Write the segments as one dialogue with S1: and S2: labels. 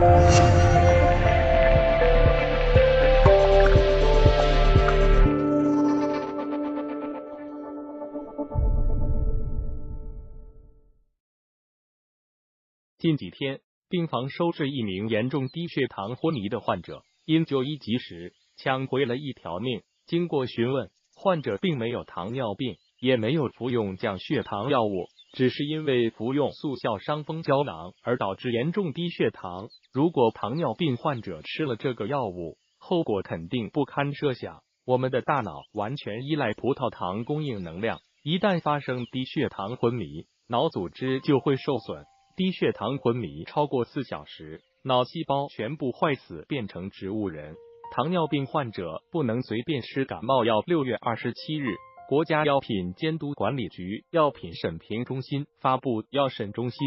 S1: 近几天，病房收治一名严重低血糖昏迷的患者，因就医及时，抢回了一条命。经过询问，患者并没有糖尿病，也没有服用降血糖药物，只是因为服用速效伤风胶囊而导致严重低血糖。如果糖尿病患者吃了这个药物，后果肯定不堪设想。我们的大脑完全依赖葡萄糖供应能量，一旦发生低血糖昏迷，脑组织就会受损。低血糖昏迷超过4小时，脑细胞全部坏死，变成植物人。糖尿病患者不能随便吃感冒药。6月27日，国家药品监督管理局药品审评中心发布《药审中心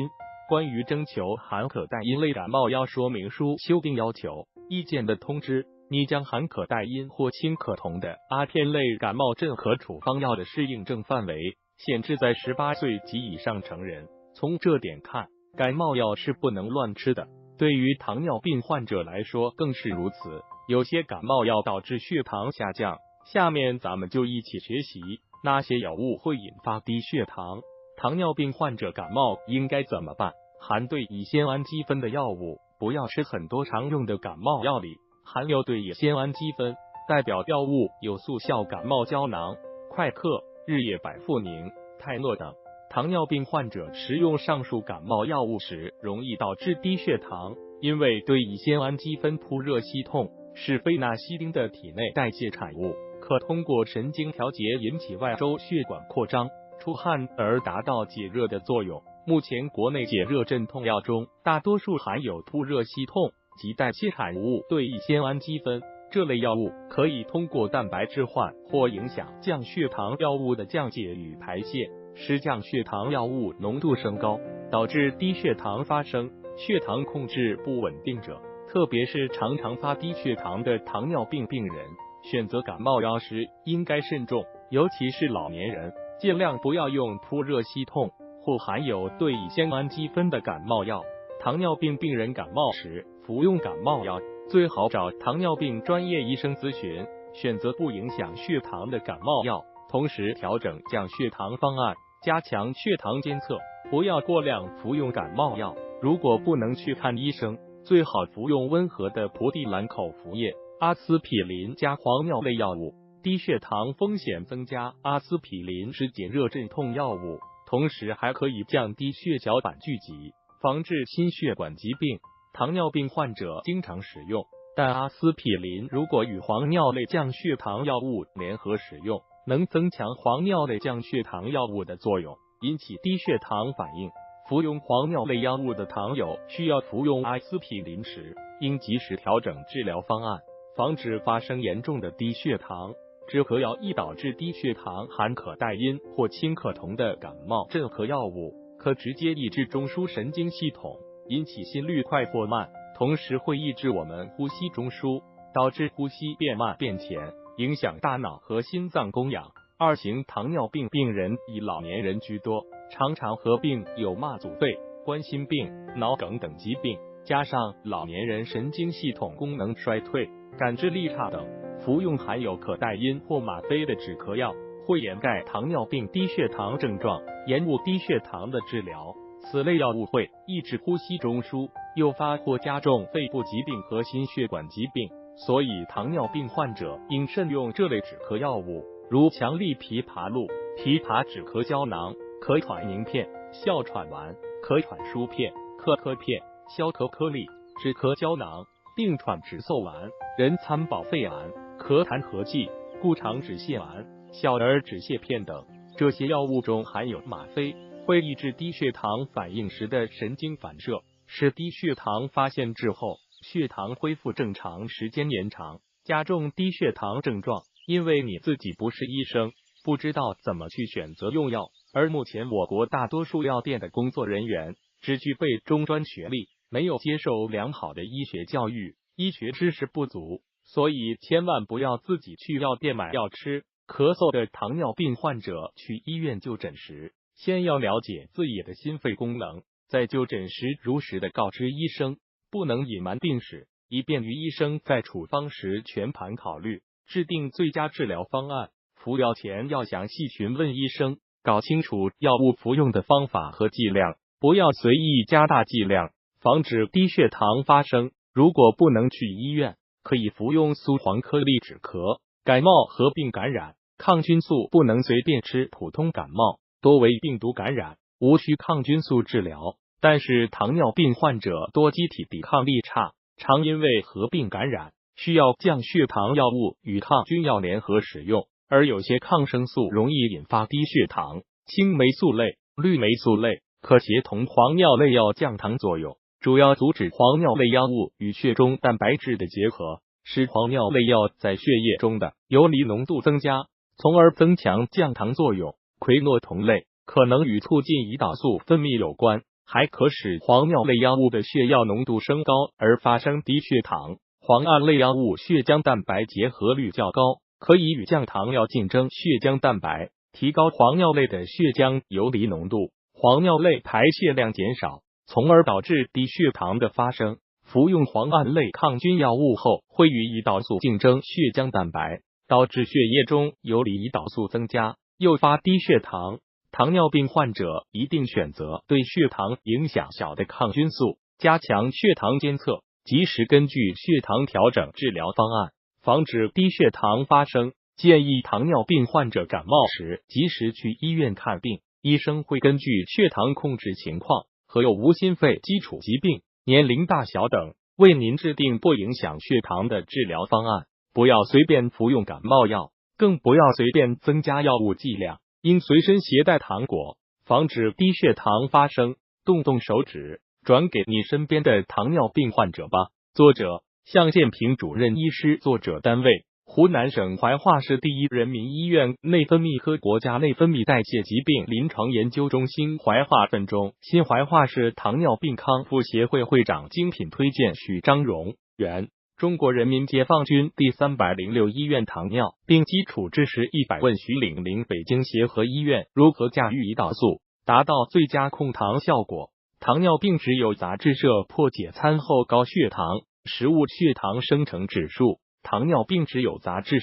S1: 关于征求含可待因类感冒药说明书修订要求意见的通知》，拟将含可待因或氢可酮的阿片类感冒镇可处方药的适应症范围限制在18岁及以上成人。从这点看，感冒药是不能乱吃的，对于糖尿病患者来说更是如此。有些感冒药导致血糖下降，下面咱们就一起学习哪些药物会引发低血糖。糖尿病患者感冒应该怎么办？含对乙酰氨基酚的药物不要吃。很多常用的感冒药里含有对乙酰氨基酚，代表药物有速效感冒胶囊、快克、日夜百复宁、泰诺等。糖尿病患者食用上述感冒药物时，容易导致低血糖，因为对乙酰氨基酚扑热息痛是非那西汀的体内代谢产物，可通过神经调节引起外周血管扩张、出汗而达到解热的作用。目前国内解热镇痛药中，大多数含有扑热息痛及代谢产物对乙酰氨基酚。这类药物可以通过蛋白质换或影响降血糖药物的降解与排泄，使降血糖药物浓度升高，导致低血糖发生。血糖控制不稳定者，特别是常常发低血糖的糖尿病病人，选择感冒药时应该慎重，尤其是老年人，尽量不要用扑热息痛或含有对乙酰氨基酚的感冒药。糖尿病病人感冒时服用感冒药，最好找糖尿病专业医生咨询，选择不影响血糖的感冒药，同时调整降血糖方案，加强血糖监测，不要过量服用感冒药。如果不能去看医生，最好服用温和的蒲地蓝口服液、阿司匹林加黄尿类药物。低血糖风险增加，阿司匹林是解热镇痛药物，同时还可以降低血小板聚集，防治心血管疾病。糖尿病患者经常使用，但阿司匹林如果与黄尿类降血糖药物联合使用，能增强黄尿类降血糖药物的作用，引起低血糖反应。服用黄尿类药物的糖友需要服用阿司匹林时，应及时调整治疗方案，防止发生严重的低血糖。止咳药易导致低血糖含可待因或氢可酮的感冒镇咳药物，可直接抑制中枢神经系统，引起心率快或慢，同时会抑制我们呼吸中枢，导致呼吸变慢变浅，影响大脑和心脏供氧。2型糖尿病病人以老年人居多，常常合并有马阻肺、冠心病、脑梗等疾病，加上老年人神经系统功能衰退、感知力差等，服用含有可待因或吗啡的止咳药会掩盖糖尿病低血糖症状，延误低血糖的治疗。此类药物会抑制呼吸中枢，诱发或加重肺部疾病和心血管疾病，所以糖尿病患者应慎用这类止咳药物，如强力枇杷露、枇杷止咳胶囊、可喘宁片、哮喘丸、可喘舒片、克咳片、消咳颗粒、止咳胶囊、定喘止嗽丸、人参保肺丸、咳痰合剂、固肠止泻丸、小儿止泻片等。这些药物中含有吗啡，会抑制低血糖反应时的神经反射，使低血糖发现之后，血糖恢复正常时间延长，加重低血糖症状。因为你自己不是医生，不知道怎么去选择用药，而目前我国大多数药店的工作人员只具备中专学历，没有接受良好的医学教育，医学知识不足，所以千万不要自己去药店买药吃。咳嗽的糖尿病患者去医院就诊时，先要了解自己的心肺功能，在就诊时如实的告知医生，不能隐瞒病史，以便于医生在处方时全盘考虑，制定最佳治疗方案。服药前要详细询问医生，搞清楚药物服用的方法和剂量，不要随意加大剂量，防止低血糖发生。如果不能去医院，可以服用苏黄颗粒止咳。感冒合并感染，抗菌素不能随便吃。普通感冒多为病毒感染，无需抗菌素治疗。但是糖尿病患者多机体抵抗力差，常因为合并感染，需要降血糖药物与抗菌药联合使用。而有些抗生素容易引发低血糖，青霉素类、绿霉素类可协同黄尿类药降糖作用，主要阻止黄尿类药物与血中蛋白质的结合，使黄尿类药在血液中的游离浓度增加，从而增强降糖作用。喹诺酮类可能与促进胰岛素分泌有关，还可使黄尿类药物的血药浓度升高而发生低血糖。磺胺类药物血浆蛋白结合率较高，可以与降糖药竞争血浆蛋白，提高黄尿类的血浆游离浓度，黄尿类排泄量减少，从而导致低血糖的发生。服用磺胺类抗菌药物后，会与胰岛素竞争血浆蛋白，导致血液中游离胰岛素增加，诱发低血糖。糖尿病患者一定选择对血糖影响小的抗菌素，加强血糖监测，及时根据血糖调整治疗方案，防止低血糖发生。建议糖尿病患者感冒时及时去医院看病，医生会根据血糖控制情况和有无心肺基础疾病、年龄大小等，为您制定不影响血糖的治疗方案。不要随便服用感冒药，更不要随便增加药物剂量，应随身携带糖果，防止低血糖发生。动动手指，转给你身边的糖尿病患者吧。作者：向建平主任医师。作者单位：湖南省怀化市第一人民医院内分泌科国家内分泌代谢疾病临床研究中心怀化分中。新怀化市糖尿病康复协会会长。精品推荐：许章荣，原中国人民解放军第306医院糖尿病基础知识100问。徐岭林，北京协和医院。如何驾驭胰岛素，达到最佳控糖效果？糖尿病只有杂志社破解餐后高血糖食物血糖生成指数。糖尿病只有杂志